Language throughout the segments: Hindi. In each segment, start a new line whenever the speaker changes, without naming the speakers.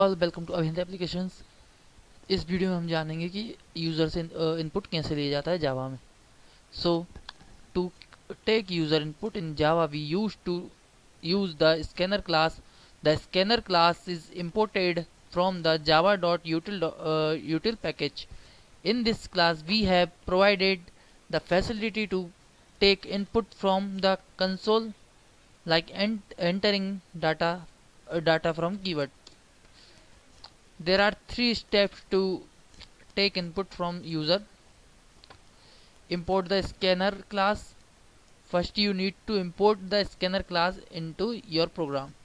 ऑल वेलकम टू अभियंता एप्लीकेशंस। इस वीडियो में हम जानेंगे कि यूज़र से इनपुट कैसे लिया जाता है जावा में। So to take user input in Java we use to use the scanner class. The scanner class is imported from the java.util package. In this class we have provided the facility to take input from the console like entering data from keyword. There are three steps to take input from user. Import the scanner class. First you need to import the scanner class into your program.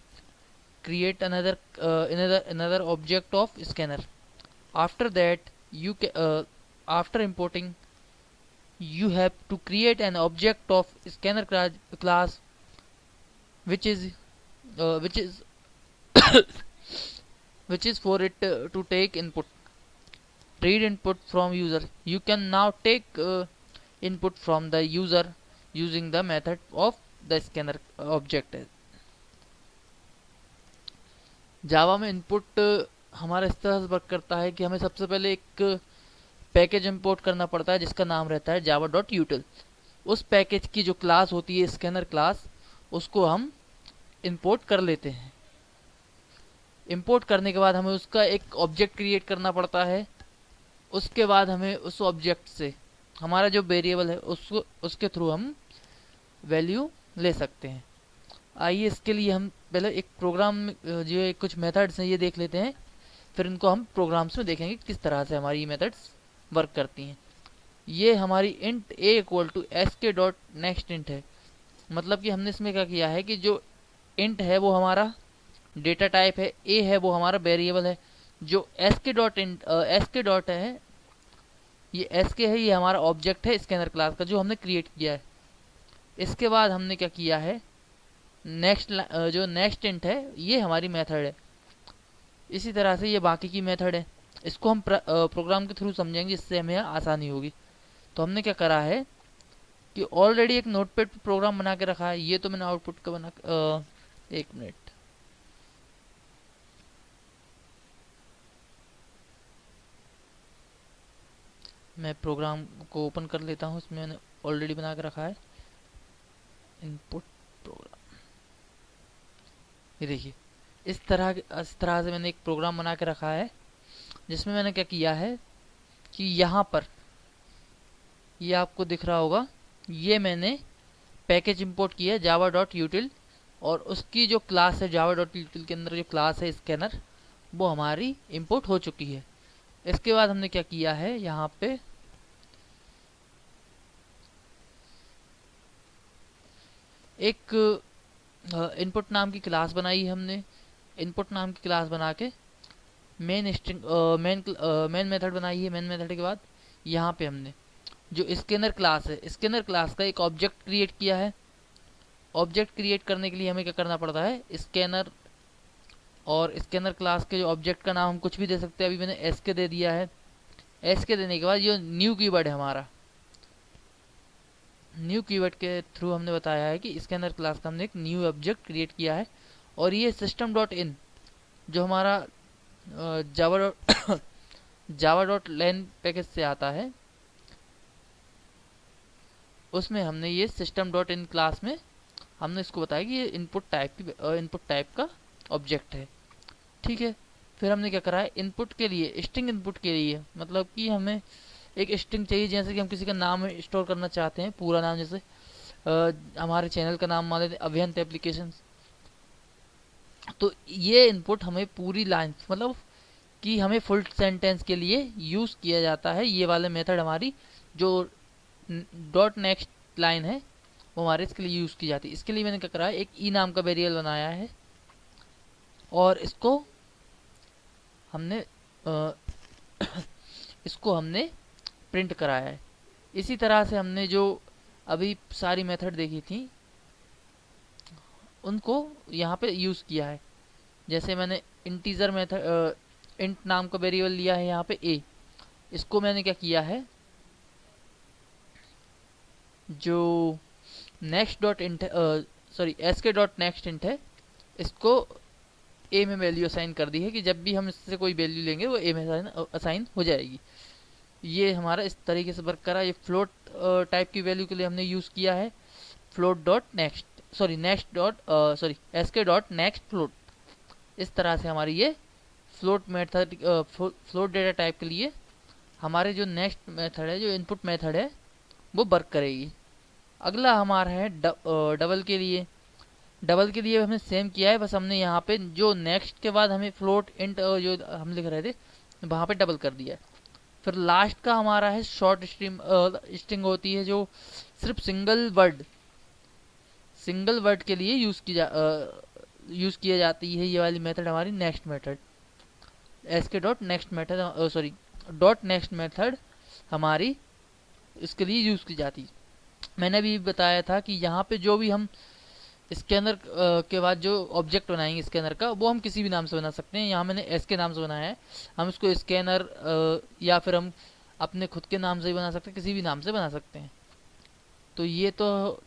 Create another object of scanner. After that after importing you have to create an object of scanner class which is uh, which is which is for it to take input. Read input from user. You can now take input from the user using the method of the scanner object. जावा में इनपुट हमारा इस तरह से वर्क करता है कि हमें सबसे पहले एक पैकेज इंपोर्ट करना पड़ता है जिसका नाम रहता है जावा डॉट यूटिल। उस पैकेज की जो क्लास होती है स्कैनर क्लास, उसको हम इंपोर्ट कर लेते हैं। इंपोर्ट करने के बाद हमें उसका एक ऑब्जेक्ट क्रिएट करना पड़ता है। उसके बाद हमें उस ऑब्जेक्ट से हमारा जो वेरिएबल है उसको उसके थ्रू हम वैल्यू ले सकते हैं। आइए इसके लिए हम पहले एक प्रोग्राम जो कुछ मेथड्स हैं ये देख लेते हैं, फिर इनको हम प्रोग्राम्स में देखेंगे किस तरह से हमारी ये मेथड्स वर्क करती हैं। ये हमारी int a equal to s k dot next int है। मतलब कि हमने इसमें क्या किया है कि जो इंट है वो हमारा डेटा टाइप है, ए है वो हमारा वेरिएबल है, जो एस के डॉट है ये एस के है, ये हमारा ऑब्जेक्ट है स्कैनर क्लास का जो हमने क्रिएट किया है। इसके बाद हमने क्या किया है, जो नेक्स्ट इंट है ये हमारी मेथड है। इसी तरह से ये बाकी की मेथड है, इसको हम प्रोग्राम के थ्रू समझेंगे जिससे हमें आसानी होगी। तो हमने क्या करा है कि ऑलरेडी एक नोटपैड पे प्रोग्राम बना के रखा है। ये तो मैंने आउटपुट का बना एक मिनट, मैं प्रोग्राम को ओपन कर लेता हूँ। इसमें मैंने ऑलरेडी बना के रखा है इनपुट प्रोग्राम। ये देखिए इस तरह से मैंने एक प्रोग्राम बना के रखा है जिसमें मैंने क्या किया है कि यहाँ पर ये आपको दिख रहा होगा, ये मैंने पैकेज इंपोर्ट किया है जावा डॉट यूटिल, और उसकी जो क्लास है जावा डॉट यूटिल के अंदर जो क्लास है स्कैनर वो हमारी इंपोर्ट हो चुकी है। इसके बाद हमने क्या किया है, यहाँ पे एक इनपुट नाम की क्लास बनाई है हमने। इनपुट नाम की क्लास बना के मेन स्ट्रिंग मेन मेथड बनाई है। मेन मेथड के बाद यहाँ पे हमने जो स्कैनर क्लास है, स्कैनर क्लास का एक ऑब्जेक्ट क्रिएट किया है। ऑब्जेक्ट क्रिएट करने के लिए हमें क्या करना पड़ता है, स्कैनर, और स्कैनर क्लास के जो ऑब्जेक्ट का नाम हम कुछ भी दे सकते हैं। अभी मैंने एस के दे दिया है। एस के देने के बाद ये न्यू कीवर्ड है हमारा, न्यू कीवर्ड के थ्रू हमने बताया है कि स्कैनर क्लास का हमने एक न्यू ऑब्जेक्ट क्रिएट किया है। और ये सिस्टम डॉट इन जो हमारा जावा डॉट लैन पैकेज से आता है, उसमें हमने ये सिस्टम डॉट इन क्लास में हमने इसको बताया कि ये इनपुट टाइप का ऑब्जेक्ट है। ठीक है, फिर हमने क्या करा है, इनपुट के लिए स्ट्रिंग इनपुट के लिए, मतलब कि हमें एक स्ट्रिंग चाहिए। जैसे कि हम किसी का नाम स्टोर करना चाहते हैं, पूरा नाम, जैसे हमारे चैनल का नाम मान लेते हैं अभियंता एप्लीकेशन, तो ये इनपुट हमें पूरी लाइन, मतलब कि हमें फुल सेंटेंस के लिए यूज़ किया जाता है। ये वाले मेथड हमारी जो डॉट नेक्स्ट लाइन है वो हमारे इसके लिए यूज़ की जाती है। इसके लिए मैंने क्या करा है, एक ई नाम का वेरिएबल बनाया है और इसको हमने इसको हमने प्रिंट कराया है। इसी तरह से हमने जो अभी सारी मेथड देखी थी उनको यहाँ पे यूज़ किया है। जैसे मैंने इंटीजर मेथड इंट नाम का वेरिएबल लिया है यहाँ पे ए, इसको मैंने क्या किया है, जो next dot int sorry S k dot next int है, इसको ए में वैल्यू असाइन कर दी है कि जब भी हम इससे कोई वैल्यू लेंगे वो ए में असाइन हो जाएगी। ये हमारा इस तरीके से वर्क करा। ये फ्लोट टाइप की वैल्यू के लिए हमने यूज़ किया है float dot next, sorry next dot sorry sk dot next float. इस तरह से हमारी ये float method float data type के लिए हमारे जो नेक्स्ट मेथड है, जो इनपुट मेथड है, वो वर्क करेगी। अगला हमारा है डबल के लिए। डबल के लिए हमने सेम किया है, बस हमने यहाँ पे जो नेक्स्ट के बाद हमें फ्लोट इंट जो हम लिख रहे थे वहाँ पे डबल कर दिया है। फिर लास्ट का हमारा है शॉर्ट स्ट्रिंग होती है जो सिर्फ सिंगल वर्ड के लिए यूज़ किया जाती है। ये वाली मेथड हमारी next method sk dot next method sorry dot next method हमारी इसके लिए यूज़ की जाती है। मैंने भी बताया था कि यहाँ पे जो भी हम स्कैनर के बाद जो ऑब्जेक्ट बनाएंगे स्कैनर का, वो हम किसी भी नाम से बना सकते हैं। यहाँ मैंने एस के नाम से बनाया है, हम इसको स्कैनर या फिर हम अपने खुद के नाम से ही बना सकते हैं, किसी भी नाम से बना सकते हैं। तो ये तो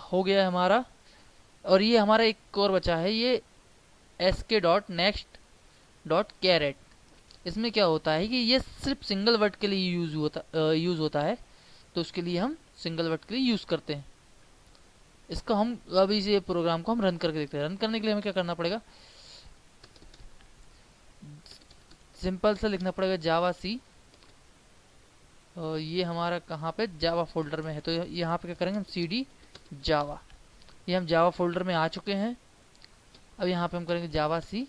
हो गया हमारा। और ये हमारा एक और बचा है, ये S k dot next dot carat. इसमें क्या होता है कि ये सिर्फ सिंगल वर्ड के लिए यूज़ होता है, तो उसके लिए हम सिंगल वर्ड के लिए यूज़ करते हैं। इसका हम अभी इस प्रोग्राम को हम रन करके देखते हैं। रन करने के लिए हमें क्या करना पड़ेगा, सिंपल सा लिखना पड़ेगा जावा सी। ये हमारा कहाँ पे जावा फोल्डर में है, तो यहाँ पे क्या करेंगे हम cd जावा। ये हम जावा फोल्डर में आ चुके हैं। अब यहाँ पे हम करेंगे जावा सी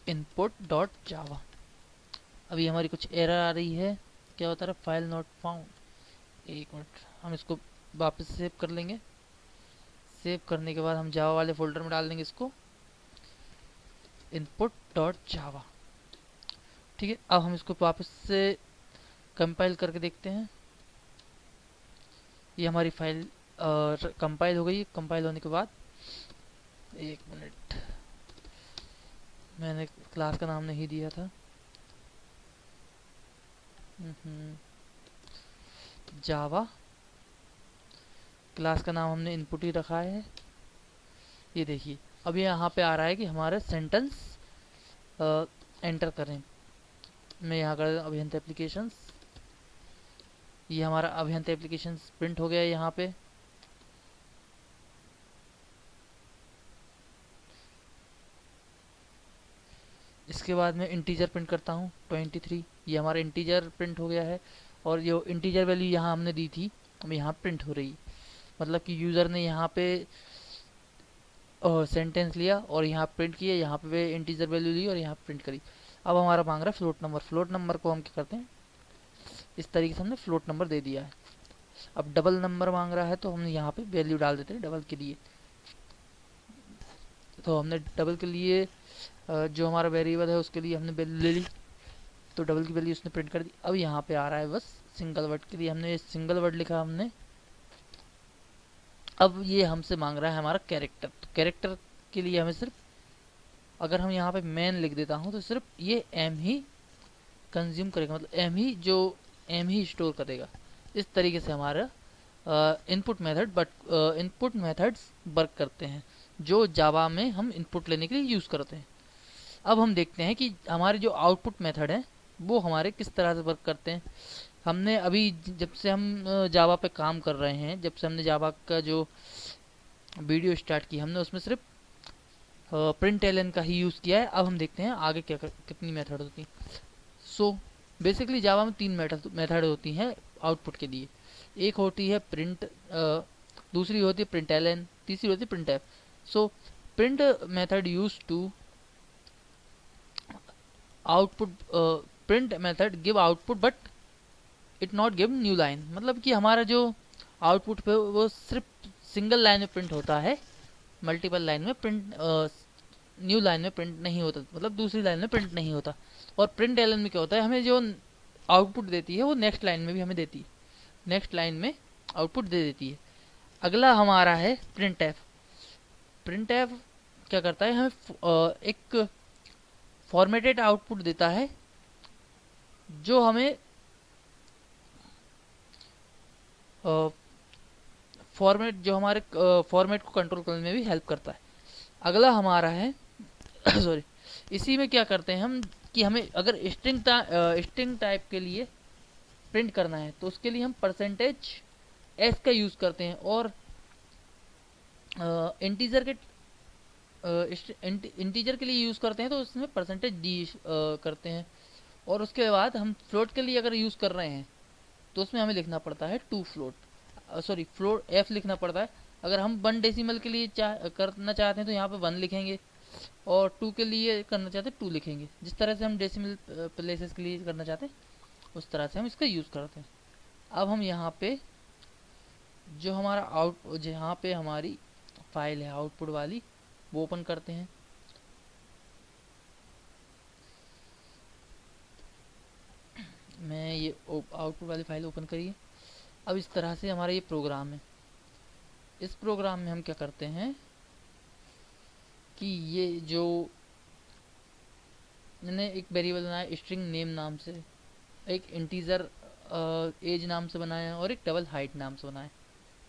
इनपुट डॉट जावा। अभी हमारी कुछ एरर आ रही है, क्या होता है फाइल नॉट फाउंड। एक मिनट, हम इसको वापस सेव कर लेंगे। सेव करने के बाद हम जावा वाले फोल्डर में डाल देंगे इसको इनपुट डॉट जावा। ठीक है, अब हम इसको वापस से कंपाइल करके देखते हैं। ये हमारी फाइल कंपाइल हो गई। कंपाइल होने के बाद एक मिनट, मैंने क्लास का नाम नहीं दिया था, जावा क्लास का नाम हमने इनपुट ही रखा है। ये देखिए अब ये यहाँ पे आ रहा है कि हमारे सेंटेंस एंटर करें। मैं यहाँ कर अभियंता एप्लीकेशंस, ये हमारा अभियंता एप्लीकेशंस प्रिंट हो गया है यहाँ पे। इसके बाद मैं इंटीजर प्रिंट करता हूँ 23। ये हमारा इंटीजर प्रिंट हो गया है और ये इंटीजर वैल्यू यहाँ हमने दी थी, अब यहाँ प्रिंट हो रही। मतलब कि यूज़र ने यहाँ पे सेंटेंस लिया और यहाँ प्रिंट किया, यहाँ पे इंटीजर वैल्यू ली और यहाँ प्रिंट करी। अब हमारा मांग रहा है फ्लोट नंबर। फ्लोट नंबर को हम क्या करते हैं, इस तरीके से हमने फ्लोट नंबर दे दिया है। अब डबल नंबर मांग रहा है तो हमने यहाँ पे वैल्यू डाल देते हैं डबल के लिए। तो हमने डबल के लिए जो हमारा वेरिएबल है उसके लिए हमने वैल्यू ले ली, तो डबल की वैल्यू उसने प्रिंट कर दी। अब यहाँ पे आ रहा है बस सिंगल वर्ड के लिए, हमने सिंगल वर्ड लिखा हमने। अब ये हमसे मांग रहा है हमारा कैरेक्टर। तो कैरेक्टर के लिए हमें सिर्फ, अगर हम यहाँ पे मैन लिख देता हूँ तो सिर्फ ये एम ही कंज्यूम करेगा, मतलब एम ही स्टोर करेगा। इस तरीके से हमारा इनपुट मेथड्स वर्क करते हैं जो जावा में हम इनपुट लेने के लिए यूज़ करते हैं। अब हम देखते हैं कि हमारे जो आउटपुट मेथड हैं वो हमारे किस तरह से वर्क करते हैं। हमने अभी जब से हम जावा पे काम कर रहे हैं, जब से हमने जावा का जो वीडियो स्टार्ट की, हमने उसमें सिर्फ प्रिंट एलन का ही यूज़ किया है। अब हम देखते हैं आगे कितनी मेथड होती हैं। सो बेसिकली जावा में 3 मेथड होती हैं आउटपुट के लिए। एक होती है प्रिंट, दूसरी होती है प्रिंट एलन, तीसरी होती है print f. So print method use to output, print method give output but it not give new line. मतलब कि हमारा जो आउटपुट पे वो सिर्फ सिंगल लाइन में प्रिंट होता है, मल्टीपल लाइन में प्रिंट, न्यू लाइन में प्रिंट नहीं होता, मतलब दूसरी लाइन में प्रिंट नहीं होता। और प्रिंट एलन में क्या होता है, हमें जो आउटपुट देती है वो नेक्स्ट लाइन में भी हमें देती है, नेक्स्ट लाइन में आउटपुट दे देती है। अगला हमारा है प्रिंट एफ। प्रिंट एफ क्या करता है, हमें एक फॉर्मेटेड आउटपुट देता है जो हमें फॉर्मेट जो हमारे फॉर्मेट को कंट्रोल करने में भी हेल्प करता है। अगला हमारा है सॉरी, इसी में क्या करते हैं हम कि हमें अगर स्ट्रिंग टाइप के लिए प्रिंट करना है तो उसके लिए हम परसेंटेज एस का यूज़ करते हैं, और इंटीजर के इंटीजर के लिए यूज़ करते हैं तो उसमें परसेंटेज डी करते हैं। और उसके बाद हम फ्लोट के लिए अगर यूज़ कर रहे हैं तो उसमें हमें लिखना पड़ता है to float, sorry float f लिखना पड़ता है। अगर हम 1 डेसिमल के लिए करना चाहते हैं तो यहाँ पे 1 लिखेंगे, और 2 के लिए करना चाहते हैं 2 लिखेंगे। जिस तरह से हम डेसिमल प्लेसेस के लिए करना चाहते हैं उस तरह से हम इसका यूज़ करते हैं। अब हम यहाँ पे जो हमारा जहाँ पे हमारी फाइल है आउटपुट वाली वो ओपन करते हैं। मैं ये आउटपुट वाली फाइल ओपन करिए। अब इस तरह से हमारा ये प्रोग्राम है। इस प्रोग्राम में हम क्या करते हैं कि ये जो मैंने एक वेरिएबल बनाया स्ट्रिंग नेम नाम से, एक इंटीजर एज नाम से बनाया और एक डबल हाइट नाम से बनाया।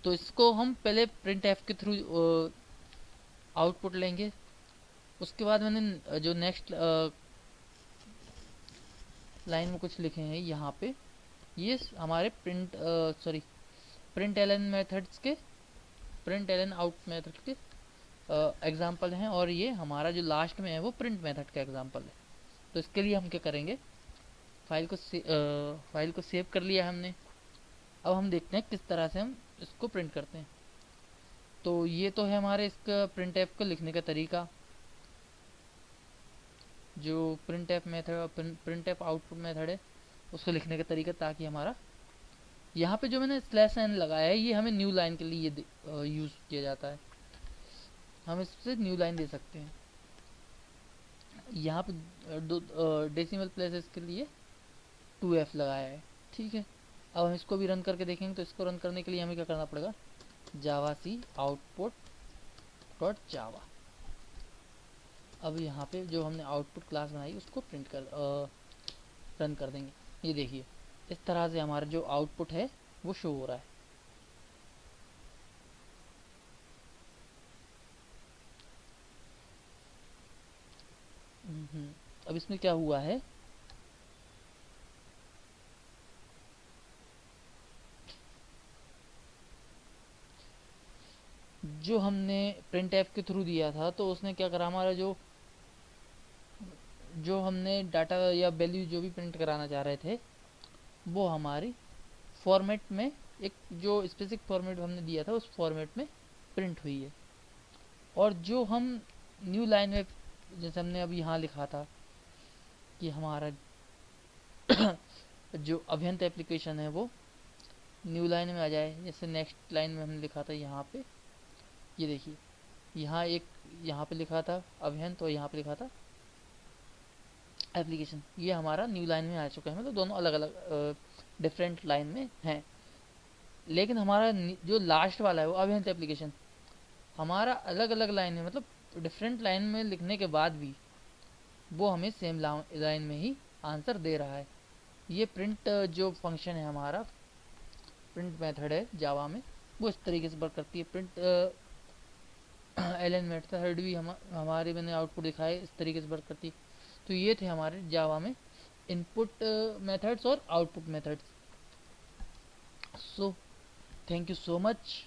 तो इसको हम पहले प्रिंट एफ के थ्रू आउटपुट लेंगे। उसके बाद मैंने जो नेक्स्ट लाइन में कुछ लिखे हैं यहाँ पे, ये हमारे प्रिंट एलन मेथड्स के, प्रिंट एलन आउट मेथड के एग्जाम्पल हैं, और ये हमारा जो लास्ट में है वो प्रिंट मेथड का एग्जाम्पल है। तो इसके लिए हम क्या करेंगे, फाइल को सेव कर लिया हमने। अब हम देखते हैं किस तरह से हम इसको प्रिंट करते हैं। तो ये तो है हमारे इसका प्रिंट एफ को लिखने का तरीका, जो print F method, print F output method है उसको लिखने का तरीका, ताकि हमारा यहाँ पे जो मैंने स्लैश एन लगाया है ये हमें न्यू लाइन के लिए यूज़ किया जाता है। हम इससे न्यू लाइन दे सकते हैं। यहाँ पे दो डेसिमल प्लेसेस के लिए 2f लगाया है, ठीक है। अब हम इसको भी रन करके देखेंगे। तो इसको रन करने के लिए हमें क्या करना पड़ेगा, जावा सी आउटपुट डॉट जावा। अब यहाँ पे जो हमने आउटपुट क्लास बनाई उसको रन कर देंगे। ये देखिए इस तरह से हमारा जो आउटपुट है वो शो हो रहा है। अब इसमें क्या हुआ है, जो हमने प्रिंट एफ के थ्रू दिया था तो उसने क्या करा, हमारा जो हमने डाटा या वैल्यू जो भी प्रिंट कराना चाह रहे थे वो हमारी फॉर्मेट में, एक जो स्पेसिफिक फॉर्मेट हमने दिया था उस फॉर्मेट में प्रिंट हुई है। और जो हम न्यू लाइन में, जैसे हमने अभी यहाँ लिखा था कि हमारा जो अभियंत एप्लीकेशन है वो न्यू लाइन में आ जाए, जैसे नेक्स्ट लाइन में हमने लिखा था यहाँ पे, ये देखिए यहाँ पे लिखा था अभियंत और यहाँ पे लिखा था एप्लीकेशन। ये हमारा न्यू लाइन में आ चुका है, मतलब दोनों अलग अलग डिफरेंट लाइन में हैं। लेकिन हमारा जो लास्ट वाला है वो अभियंत एप्लीकेशन हमारा अलग अलग लाइन में, मतलब डिफरेंट लाइन में लिखने के बाद भी वो हमें सेम लाइन में ही आंसर दे रहा है। ये प्रिंट जो फंक्शन है हमारा, प्रिंट मेथड है जावा में, वो इस तरीके से वर्क करती है। प्रिंट एलन मेथड भी हमारे मैंने आउटपुट दिखाया इस तरीके से वर्क करती है। तो ये थे हमारे जावा में इनपुट मेथड्स और output methods. So thank you so much.